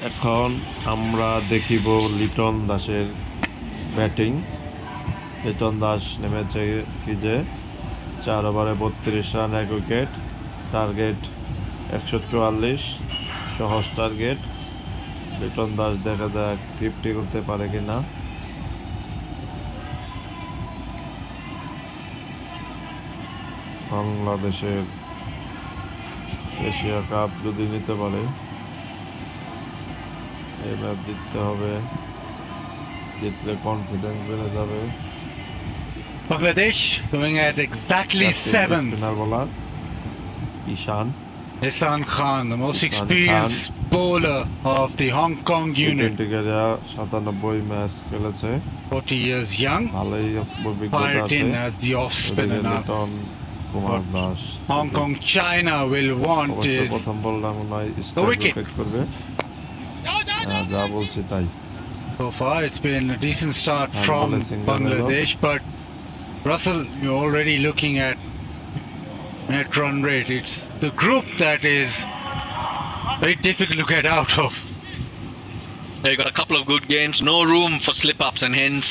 এখন আমরা দেখিব লিটন দাসের ব্যাটিং। লিটন দাস নেমেছে কি যে 4 ওভারে 32 রান, 1 উইকেট, টার্গেট 144, সহজ টার্গেট। লিটন দাস দেখা যাক 50 করতে পারে কিনা। বাংলাদেশের এশিয়া কাপ যদি নিতে পারে, এই ম্যাচ জিততে হবে, জিতলে কনফিডেন্স বেড়ে যাবে। Bangladesh going at exactly seventh. Spinner bowler Ihsan Ihsan Khan, the most Ihsan experienced bowler of the Hong Kong unit. টি-20 ক্যারিয়ার 97 ম্যাচ খেলেছে, 40 years young, ভালোই অভিজ্ঞতা fired আছে। in as the off spinner now. Liton Kumar Das Hong Kong China will want অবশ্য is প্রথম বলটা মনে হয় the স্ট্রাইক wicket. উইকেট করবে। যা বলছি তাই। So far it's been a decent start And from bowling Bangladesh, but Russell, you're already looking at net run rate. It's the group that is very difficult to get out of. They got a couple of good games, no room for slip ups, and hence